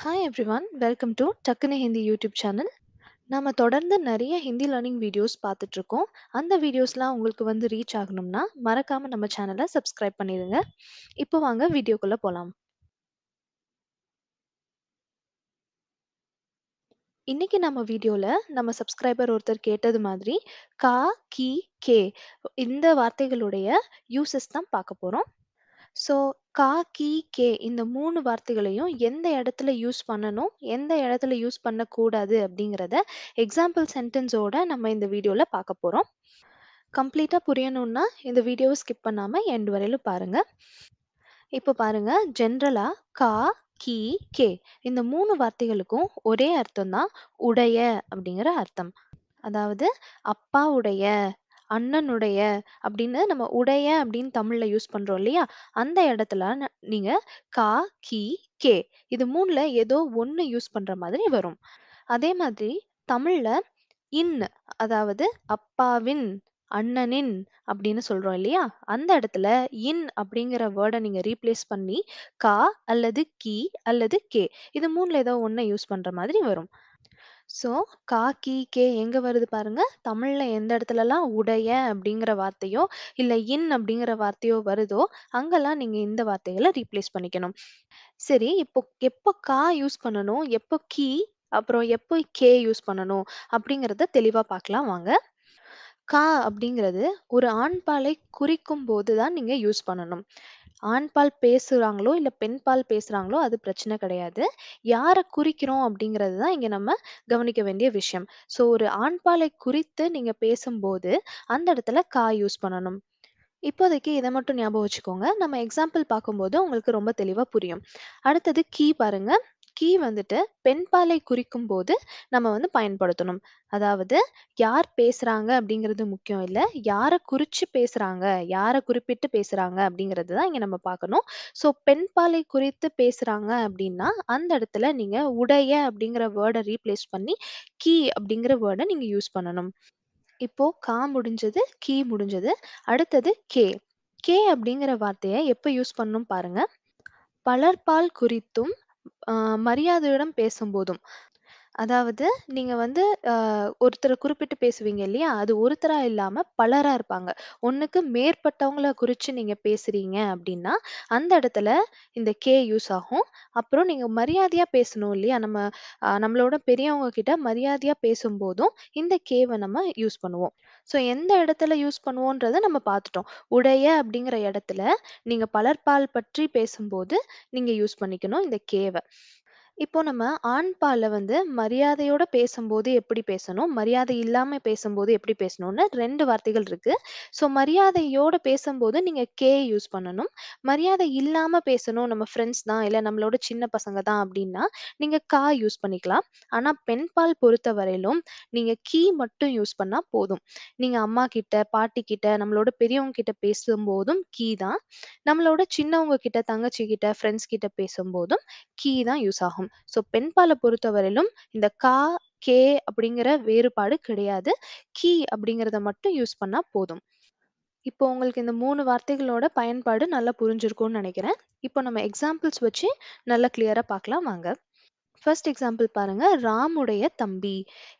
Hi everyone, welcome to டக்குனு Hindi YouTube channel. நாம தொடர்ந்து நிறைய ஹிந்தி லேர்னிங் வீடியோஸ் பார்த்துட்டு இருக்கோம். அந்த வீடியோஸ்லாம் உங்களுக்கு வந்து ரீச் ஆகணும்னா மறக்காம நம்ம சேனலை சப்ஸ்கிரைப் பண்ணிடுங்க. இப்போ வாங்க வீடியோக்குள்ள போலாம். இன்னைக்கு நம்ம வீடியோல நம்ம சப்ஸ்கிரைபர் ஒருத்தர் கேட்டது மாதிரி கா, கி, கே இந்த வார்த்தைகளுடைய யூசஸ் தான் பார்க்க போறோம். ஸோ கா, கி, கே இந்த 3 வார்த்தைகளையும் எந்த இடத்துல யூஸ் பண்ணணும், எந்த இடத்துல யூஸ் பண்ணக்கூடாது அப்படிங்கிறத எக்ஸாம்பிள் சென்டென்ஸோட நம்ம இந்த வீடியோல பார்க்க போறோம். கம்ப்ளீட்டா புரியணும்னா இந்த வீடியோவை ஸ்கிப் பண்ணாம எண்ட் வரையிலும் பாருங்க. இப்போ பாருங்க, ஜென்ரலா கா, கி, கே இந்த 3 வார்த்தைகளுக்கும் ஒரே அர்த்தம் தான், உடைய அப்படிங்கிற அர்த்தம். அதாவது அப்பாவுடைய, அண்ணனுடைய அப்படின்னு நம்ம உடைய அப்படின்னு தமிழ்ல யூஸ் பண்றோம் இல்லையா? அந்த இடத்துல நீங்க கா, கி, கே இது 3ல ஏதோ ஒண்ணு யூஸ் பண்ற மாதிரி வரும். அதே மாதிரி தமிழ்ல இன் அதாவது அப்பாவின், அண்ணனின் அப்படின்னு சொல்றோம் இல்லையா? அந்த இடத்துல இன் அப்படிங்கிற வேர்ட நீங்க ரீப்ளேஸ் பண்ணி கா அல்லது கி அல்லது கே இது 3ல ஏதோ ஒண்ண யூஸ் பண்ற மாதிரி வரும். ஸோ, கா, கி, கே எங்க வருது பாருங்க. தமிழ்ல எந்த இடத்துலலாம் உடைய அப்படிங்கிற வார்த்தையோ, இல்ல இன் அப்படிங்கிற வார்த்தையோ வருதோ, அங்கலாம் நீங்க இந்த வார்த்தைகள ரீப்ளேஸ் பண்ணிக்கணும். சரி, இப்போ எப்போ கா யூஸ் பண்ணணும், எப்போ கி, அப்புறம் எப்போ கே யூஸ் பண்ணணும் அப்படிங்கிறத தெளிவா பார்க்கலாம் வாங்க. கா அப்படிங்கிறது ஒரு ஆண்பாலை குறிக்கும் போது தான் நீங்க யூஸ் பண்ணணும். ஆண்பால் பேசுறாங்களோ, இல்ல பெண்பால் பேசுறாங்களோ அது பிரச்சனை கிடையாது. யார குறிக்கிறோம் அப்படிங்கிறது தான் இங்க நம்ம கவனிக்க வேண்டிய விஷயம். ஸோ ஒரு ஆண்பாலை குறித்து நீங்க பேசும்போது, அந்த இடத்துல கா யூஸ் பண்ணணும். இப்போதைக்கு இத மட்டும் ஞாபகம் வச்சுக்கோங்க. நம்ம எக்ஸாம்பிள் பார்க்கும்போது உங்களுக்கு ரொம்ப தெளிவா புரியும். அடுத்தது கீ பாருங்க. கீ வந்துட்டு பெண்பாலை குறிக்கும்போது நம்ம வந்து பயன்படுத்தணும். அதாவது யார் பேசுறாங்க அப்படிங்கிறது முக்கியம் இல்ல. யார குறிச்சு பேசுறாங்க, யார குறிப்பிட்டு பேசுறாங்க அப்படிங்கிறது தான் இங்க நம்ம பார்க்கணும். ஸோ பெண்பாலை குறித்து பேசுறாங்க அப்படின்னா, அந்த இடத்துல நீங்க உடைய அப்படிங்கிற வேர்ட ரீப்ளேஸ் பண்ணி கீ அப்படிங்கிற வேர்ட நீங்க யூஸ் பண்ணணும். இப்போ கா முடிஞ்சது, கி முடிஞ்சது. அடுத்தது கே. கே அப்படிங்கிற வார்த்தைய எப்ப யூஸ் பண்ணணும் பாருங்க. பலர்பால் குறித்தும், அ மரியாதையுடன் பேசும்போதும். அதாவது நீங்க வந்து ஒருத்தர குறிப்பிட்டு பேசுவீங்க இல்லையா? அது ஒருத்தரா இல்லாம பலரா இருப்பாங்க. ஒண்ணுக்கு மேற்பட்டவங்கள குறிச்சு நீங்க பேசுறீங்க அப்டின்னா, அந்த இடத்துல இந்த கே யூஸ் ஆகும். அப்புறம் நீங்க மரியாதையா பேசணும் இல்லையா? நம்மளோட பெரியவங்க கிட்ட மரியாதையா பேசும்போதும் இந்த கேவ நம்ம யூஸ் பண்ணுவோம். ஸோ எந்த இடத்துல யூஸ் பண்ணுவோன்றத நம்ம பார்த்துட்டோம். உடைய அப்படிங்கிற இடத்துல நீங்க பலர்பால் பற்றி பேசும்போது நீங்க யூஸ் பண்ணிக்கணும் இந்த கேவ. இப்போ நம்ம ஆண் பால்ல வந்து மரியாதையோட பேசும்போது எப்படி பேசணும்? மரியாதை இல்லாம பேசும்போது எப்படி பேசணும்னு 2 வார்த்தைகள் இருக்கு. ஸோ மரியாதையோட பேசும்போது நீங்க கே யூஸ் பண்ணணும். மரியாதை இல்லாம பேசணும், நம்ம ஃப்ரெண்ட்ஸ் தான், இல்ல நம்மளோட சின்ன பசங்க தான் அப்படின்னா, நீங்க கா யூஸ் பண்ணிக்கலாம். ஆனா பெண்பால் பொறுத்தவரையிலும் நீங்க கீ மட்டும் யூஸ் பண்ணா போதும். நீங்க அம்மா கிட்ட, பாட்டி கிட்ட, நம்மளோட பெரியவங்க கிட்ட பேசும்போதும் கீ தான். நம்மளோட சின்னவங்க கிட்ட, தங்கச்சி கிட்ட, ஃப்ரெண்ட்ஸ் கிட்ட பேசும்போதும் கீ தான் யூஸ் ஆகும். ஸோ பெண்பால பொறுத்தவரையிலும் இந்த கா, கே அப்படிங்கிற வேறுபாடு கிடையாது. கீ அப்படிங்கிறத மட்டும் யூஸ் பண்ணா போதும். இப்போ உங்களுக்கு இந்த 3 வார்த்தைகளோட பயன்பாடு நல்லா புரிஞ்சிருக்கும்னு நெனைக்கிறேன். இப்போ நம்ம எக்ஸாம்பிள்ஸ் வச்சு நல்லா கிளியரா பார்க்கலாம் வாங்க. ஃபர்ஸ்ட் எக்ஸாம்பிள் பாருங்க. ராமுடைய தம்பி.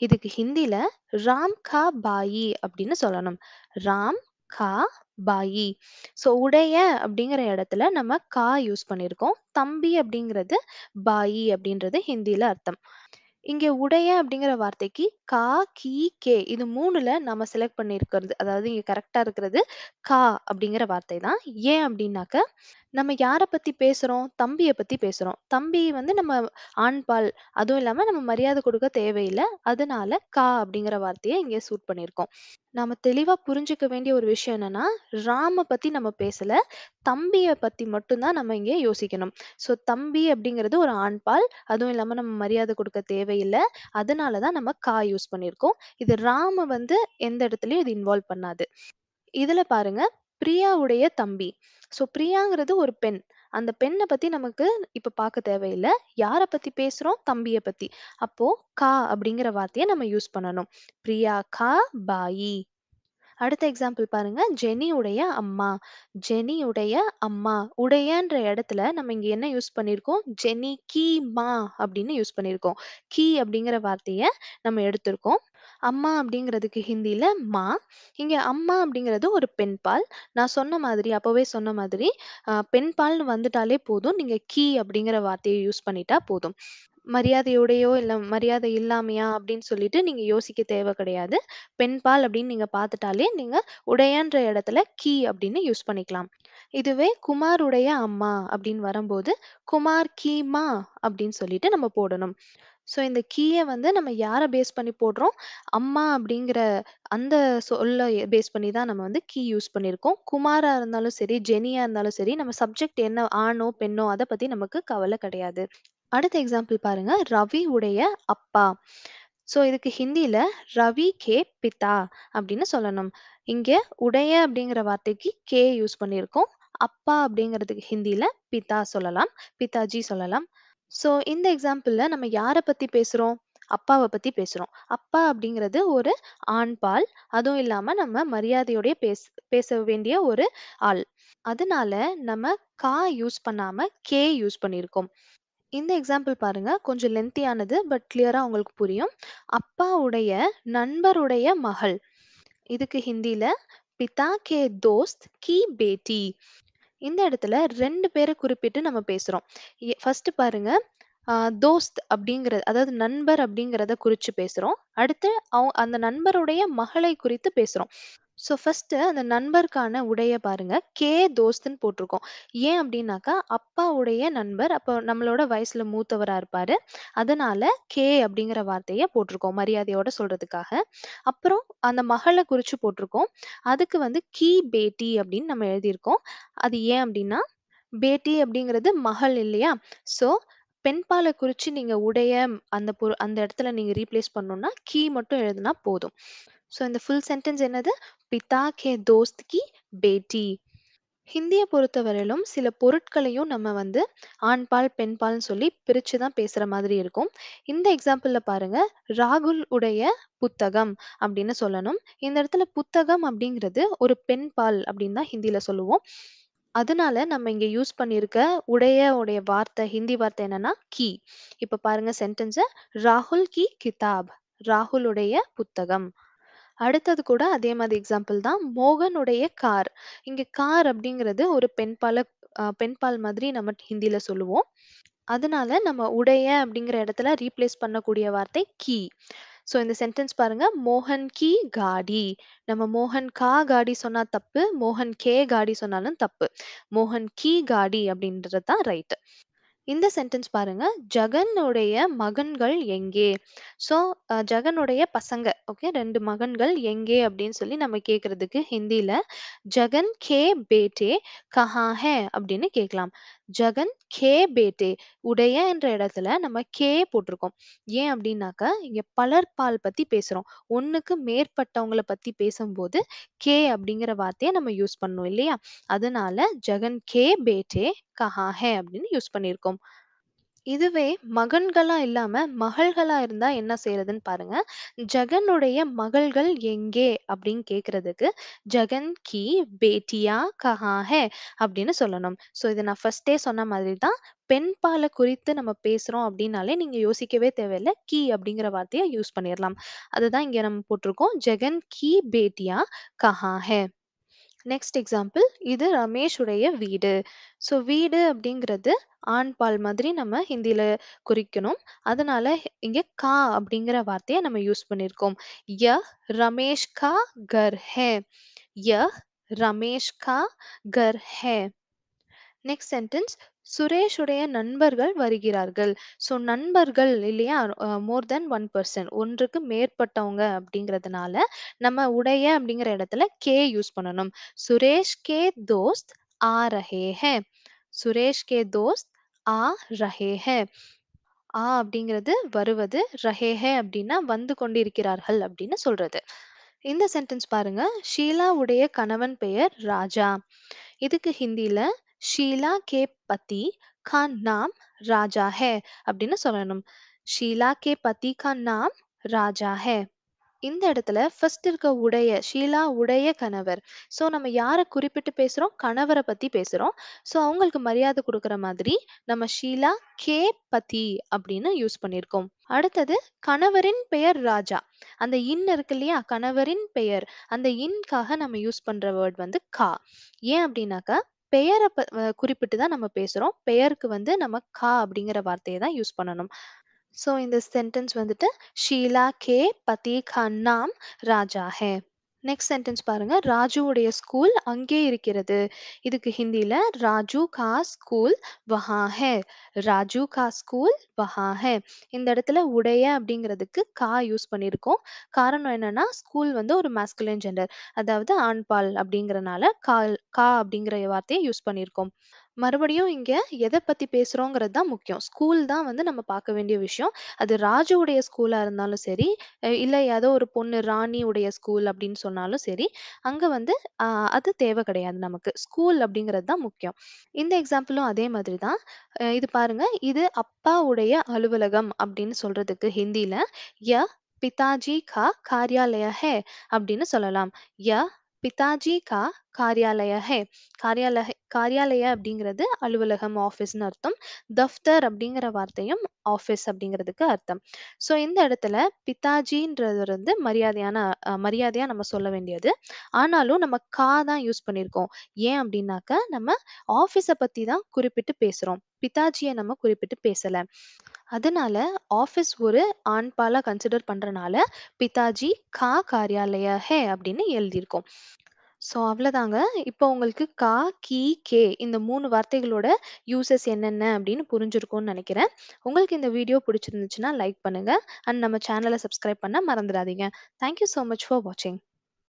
இதுக்கு ஹிந்தில ராம் கா பாயி அப்படின்னு சொல்லணும். ராம் கா பாயி. ஸோ உடைய அப்படிங்கிற இடத்துல நம்ம கா யூஸ் பண்ணியிருக்கோம். தம்பி அப்படிங்கிறது பாயி அப்படின்றது ஹிந்தில அர்த்தம். இங்க உடைய அப்படிங்கிற வார்த்தைக்கு கா, கி, கே இது 3ல நம்ம செலக்ட் பண்ணியிருக்கிறது. அதாவது இங்க கரெக்ட்டா இருக்கிறது கா அப்படிங்கிற வார்த்தை தான். ஏன் அப்படின்னாக்க, நம்ம யார பத்தி பேசுறோம்? தம்பிய பத்தி பேசுறோம். தம்பி வந்து நம்ம ஆண்பால். அதுவும் இல்லாம நம்ம மரியாதை கொடுக்க தேவையில்ல. அதனால கா அப்படிங்கிற வார்த்தைய இங்க சூட் பண்ணியிருக்கோம். நாம தெளிவா புரிஞ்சுக்க வேண்டிய ஒரு விஷயம் என்னன்னா, ராம பத்தி நம்ம பேசல. தம்பிய பத்தி மட்டும் தான் நம்ம இங்க யோசிக்கணும். ஸோ தம்பி அப்படிங்கிறது ஒரு ஆண்பால். அதுவும் இல்லாம நம்ம மரியாதை கொடுக்க தேவையில்ல. அதனால தான் நம்ம கா யூஸ் பண்ணியிருக்கோம். இது ராம வந்து எந்த இடத்துலயும் இது இன்வால்வ் பண்ணாது. இதுல பாருங்க, பிரியாவுடைய தம்பி. ஸோ பிரியாங்கிறது ஒரு பெண். அந்த பெண்ண பத்தி நமக்கு இப்ப பார்க்க தேவையில்ல. யார பத்தி பேசுறோம்? தம்பிய பத்தி. அப்போ கா அப்படிங்கிற வார்த்தைய நம்ம யூஸ் பண்ணணும். பிரியா கா பாயி. அடுத்த எக்ஸாம்பிள் பாருங்க. ஜெனியுடைய அம்மா. ஜெனியுடைய அம்மா. உடையன்ற இடத்துல நம்ம இங்க என்ன யூஸ் பண்ணியிருக்கோம்? ஜெனி கி மா அப்படின்னு யூஸ் பண்ணியிருக்கோம். கி அப்படிங்கிற வார்த்தைய நம்ம எடுத்திருக்கோம். அம்மா அப்படிங்கிறதுக்கு ஹிந்தியில மா. இங்க அம்மா அப்படிங்கிறது ஒரு பெண்பால். நான் சொன்ன மாதிரி அப்பவே சொன்ன மாதிரி பெண்பால்னு வந்துட்டாலே போதும். நீங்க கி அப்படிங்கிற வார்த்தைய யூஸ் பண்ணிட்டா போதும். மரியாதையோடையோ, இல்ல மரியாதை இல்லாமையா அப்படின்னு சொல்லிட்டு நீங்க யோசிக்க தேவை கிடையாது. பெண்பால் அப்படின்னு நீங்க பார்த்துட்டாலே, நீங்க உடையன்ற இடத்துல கி அப்படின்னு யூஸ் பண்ணிக்கலாம். இதுவே குமாருடைய அம்மா அப்படின்னு வரும்போது, குமார் கி மா அப்படின்னு சொல்லிட்டு நம்ம போடணும். ஸோ இந்த கீய வந்து நம்ம யார பேஸ் பண்ணி போடுறோம்? அம்மா அப்படிங்கிற அந்த சொல்ல பேஸ் பண்ணி தான் நம்ம வந்து கீ யூஸ் பண்ணியிருக்கோம். குமாரா இருந்தாலும் சரி, ஜெனியா இருந்தாலும் சரி, நம்ம சப்ஜெக்ட் என்ன ஆணோ, பெண்ணோ அத பத்தி நமக்கு கவல கிடையாது. அடுத்த எக்ஸாம்பிள் பாருங்க. ரவி உடைய அப்பா. ஸோ இதுக்கு ஹிந்தியில ரவி கே பிதா அப்படின்னு சொல்லணும். இங்க உடைய அப்படிங்கிற வார்த்தைக்கு கே யூஸ் பண்ணியிருக்கோம். அப்பா அப்படிங்கிறதுக்கு ஹிந்தியில பிதா சொல்லலாம். பிதாஜி சொல்லலாம். ஸோ இந்த எக்ஸாம்பிள்ல நம்ம யார பத்தி பேசுறோம்? அப்பாவ பத்தி பேசுறோம். அப்பா அப்படிங்கிறது ஒரு ஆண் பால். அதுவும் இல்லாம நம்ம மரியாதையோடயே பேச வேண்டிய ஒரு ஆள். அதனால நம்ம கா யூஸ் பண்ணாம கே யூஸ் பண்ணியிருக்கோம். இந்த எக்ஸாம்பிள் பாருங்க. கொஞ்சம் லென்த்தியானது. பட் கிளியரா உங்களுக்கு புரியும். அப்பாவுடைய நண்பருடைய மகள். இதுக்கு ஹிந்தில பிதா கே தோஸ்த் கி பேட்டி. இந்த இடத்துல 2 பேர குறிப்பிட்டு நம்ம பேசுறோம். ஃபர்ஸ்ட் பாருங்க. அ தோஸ்த் அப்படிங்கிற அதாவது நண்பர் அப்படிங்கிறத குறிச்சு பேசுறோம். அடுத்து அந்த நண்பருடைய மகளை குறித்து பேசுறோம். ஸோ ஃபர்ஸ்ட்டு அந்த நண்பருக்கான உடைய பாருங்க. கே தோஸ்துன்னு போட்டிருக்கோம். ஏன் அப்டின்னாக்கா, அப்பாவுடைய நண்பர். அப்போ நம்மளோட வயசுல மூத்தவரா இருப்பாரு. அதனால கே அப்படிங்கிற வார்த்தைய போட்டிருக்கோம். மரியாதையோட சொல்றதுக்காக. அப்புறம் அந்த மகள குறிச்சு போட்டிருக்கோம். அதுக்கு வந்து கி பேட்டி அப்படின்னு நம்ம எழுதியிருக்கோம். அது ஏன் அப்டின்னா, பேட்டி அப்படிங்கிறது மகள் இல்லையா? ஸோ பெண்பால குறிச்சு நீங்க உடைய அந்த இடத்துல நீங்க ரீப்ளேஸ் பண்ணணும்னா, கி மட்டும் எழுதுனா போதும். ஸோ இந்த ஃபுல் சென்டென்ஸ் என்னது? பிதா கே தோஸ்த் கி பேட்டி. ஹிந்திய பொறுத்தவரையிலும் சில பொருட்களையும் நம்ம வந்து ஆண்பால், பெண்பால்ன்னு சொல்லி பிரிச்சு தான் பேசுற மாதிரி இருக்கும். இந்த எக்ஸாம்பிள்ல பாருங்க, ராகுல் உடைய புத்தகம் அப்படின்னு சொல்லணும். இந்த இடத்துல புத்தகம் அப்படிங்கிறது ஒரு பெண்பால் அப்படின்னு தான் ஹிந்தியில சொல்லுவோம். அதனால நம்ம இங்க யூஸ் பண்ணியிருக்க உடைய வார்த்தை, ஹிந்தி வார்த்தை என்னன்னா கி. இப்ப பாருங்க சென்டென்ஸ. ராகுல் கி கிதாப். ராகுலுடைய புத்தகம். அடுத்தது கூட அதே மாதிரி எக்ஸாம்பிள் தான். மோகனுடைய கார். இங்க கார் அப்படிங்கிறது ஒரு பெண்பால் மாதிரி நம்ம ஹிந்தில சொல்லுவோம். அதனால நம்ம உடைய அப்படிங்கிற இடத்துல ரீப்ளேஸ் பண்ணக்கூடிய வார்த்தை கி. ஸோ இந்த சென்டென்ஸ் பாருங்க. மோகன் கி காடி. நம்ம மோகன் கா காடி சொன்னா தப்பு. மோகன் கே காடி சொன்னாலும் தப்பு. மோகன் கி காடி அப்படின்றது தான் ரைட். இந்த சென்டென்ஸ் பாருங்க. ஜகனுடைய மகன்கள் எங்கே? ஸோ ஜகனுடைய பசங்க. ஓகே. 2 மகன்கள் எங்கே அப்படின்னு சொல்லி நம்ம கேட்கறதுக்கு ஹிந்தியில ஜகன் கே பேட்டே கஹா ஹே அப்படின்னு கேட்கலாம். Jagan K birthday. உடைய என்ற இடத்துல நம்ம கே போட்டிருக்கோம். ஏன் அப்படின்னாக்க இங்க பலர்பால் பத்தி பேசுறோம். ஒண்ணுக்கு மேற்பட்டவங்கள பத்தி பேசும்போது கே அப்படிங்கிற வார்த்தைய நம்ம யூஸ் பண்ணோம் இல்லையா? அதனால ஜகன் கே பேட்டே கஹா ஹே அப்படின்னு யூஸ் பண்ணியிருக்கோம். இதுவே மகன்களா இல்லாம மகள்களா இருந்தா என்ன செய்றதுன்னு பாருங்க. ஜகனுடைய மகள்கள் எங்கே அப்படின்னு கேட்கறதுக்கு, ஜகன் கி பேட்டியா கஹா ஹை அப்படின்னு சொல்லணும். ஸோ இத நான் ஃபர்ஸ்ட்டே சொன்ன மாதிரி தான். பெண் பால குறித்து நம்ம பேசுறோம் அப்படின்னாலே நீங்க யோசிக்கவே தேவையில்ல. கி அப்படிங்கிற வார்த்தைய யூஸ் பண்ணிறலாம். அதுதான் இங்க நம்ம போட்டிருக்கோம். ஜகன் கி பேட்டியா கஹா ஹை. Next example. இது ரமேஷ் உடைய வீடு. ஸோ வீடு அப்படிங்கிறது ஆண் பால் மாதிரி நம்ம ஹிந்தியில குறிக்கணும். அதனால இங்க கா அப்படிங்கிற வார்த்தைய நம்ம யூஸ் பண்ணியிருக்கோம். யஹ் ரமேஷ் கா கர் ஹை. யஹ் ரமேஷ் கா கர் ஹை. Next sentence. சுரேஷுடைய நண்பர்கள் வருகிறார்கள். ஸோ நண்பர்கள் இல்லையா? More than one person. ஒன்றுக்கு மேற்பட்டவங்க அப்படிங்கிறதுனால நம்ம உடைய அப்படிங்கிற இடத்துல கே யூஸ் பண்ணணும். சுரேஷ் கே தோஸ்த் ஆ ரஹே ஹே. சுரேஷ் கே தோஸ்த் ஆ ரஹே ஹே. ஆ அப்படிங்கிறது வருவது. ரஹே ஹே அப்படின்னா வந்து கொண்டிருக்கிறார்கள் அப்படின்னு சொல்றது. இந்த சென்டென்ஸ் பாருங்க. ஷீலாவுடைய கணவன் பெயர் ராஜா. இதுக்கு ஹிந்தியில ஷீலா கே பதி கா நாம் ராஜா ஹே அப்படின்னு சொல்லணும். ஷீலா கே பதி கா நாம் ராஜா ஹே. இந்த இடத்துல ஃபர்ஸ்ட் இருக்க உடைய, ஷீலா உடைய கணவர். ஸோ நம்ம யார குறிப்பிட்டு பேசுறோம்? கணவர பத்தி பேசுறோம். ஸோ அவங்களுக்கு மரியாதை குடுக்குற மாதிரி நம்ம ஷீலா கே பதி அப்படின்னு யூஸ் பண்ணியிருக்கோம். அடுத்தது கணவரின் பெயர் ராஜா. அந்த இருக்கு இல்லையா? கணவரின் பெயர். அந்த க்காக நம்ம யூஸ் பண்ற வேர்ட் வந்து கா. ஏன் அப்படின்னாக்கா, பெயர குறிப்பிட்டு தான் நம்ம பேசுறோம். பெயருக்கு வந்து நம்ம கா அப்படிங்கிற வார்த்தைய தான் யூஸ் பண்ணணும். ஸோ இந்த சென்டென்ஸ் வந்துட்டு ஷீலா கே பதி கா நாம் ராஜா ஹே. நெக்ஸ்ட் சென்டென்ஸ் பாருங்க. ராஜுவுடைய ஸ்கூல் அங்கே இருக்கிறது. இதுக்கு ஹிந்தில ராஜு கா ஸ்கூல் வஹா ஹே. ராஜு கா ஸ்கூல் வஹா ஹே. இந்த இடத்துல உடைய அப்படிங்கிறதுக்கு கா யூஸ் பண்ணியிருக்கோம். காரணம் என்னன்னா, ஸ்கூல் வந்து ஒரு மாஸ்குலின் ஜெண்டர். அதாவது ஆண்பால் அப்படிங்கிறனால கா அப்படிங்கிற வார்த்தையை யூஸ் பண்ணியிருக்கோம். மறுபடியும் இங்க எத பத்தி பேசுறோங்கிறது தான் முக்கியம். ஸ்கூல் தான் வந்து நம்ம பார்க்க வேண்டிய விஷயம். அது ராஜுவுடைய ஸ்கூலா இருந்தாலும் சரி, இல்ல ஏதோ ஒரு பொண்ணு ராணி உடைய ஸ்கூல் அப்படின்னு சொன்னாலும் சரி, அங்க வந்து அ அது தேவை கிடையாது நமக்கு. ஸ்கூல் அப்படிங்கிறது தான் முக்கியம். இந்த எக்ஸாம்பிளும் அதே மாதிரி தான். இது பாருங்க. இது அப்பாவுடைய அலுவலகம் அப்படின்னு சொல்றதுக்கு ஹிந்தில ய பிதாஜி கா கார்யாலய ஹை அப்படின்னு சொல்லலாம். ய பிதாஜி கா கார்யாலய ஹை. கார்யாலய அப்படிங்கிறது அலுவலகம், ஆஃபீஸ்ன்னு அர்த்தம். தஃப்தர் அப்படிங்கிற வார்த்தையும் ஆஃபீஸ் அப்படிங்கிறதுக்கு அர்த்தம். ஸோ இந்த இடத்துல பிதாஜின்றது வந்து மரியாதையா நம்ம சொல்ல வேண்டியது. ஆனாலும் நம்ம தான் யூஸ் பண்ணியிருக்கோம். ஏன் அப்படின்னாக்க, நம்ம ஆஃபீஸ பத்தி தான் குறிப்பிட்டு பேசுறோம். பிதாஜிய நம்ம குறிப்பிட்டு பேசல. அதனால ஆஃபீஸ் ஒரு ஆண்பாலா கன்சிடர் பண்றனால, பிதாஜி கா கார்யாலய ஹை அப்படின்னு எழுதியிருக்கோம். ஸோ அவ்வளதாங்க. இப்போ உங்களுக்கு கா, கி, கே இந்த 3 வார்த்தைகளோட யூசஸ் என்னென்ன அப்படின்னு புரிஞ்சிருக்கும்னு நெனைக்கிறேன். உங்களுக்கு இந்த வீடியோ பிடிச்சிருந்துச்சுன்னா லைக் பண்ணுங்க. அண்ட் நம்ம சேனல சப்ஸ்கிரைப் பண்ண மறந்துடாதீங்க. Thank you so much for வாட்சிங்.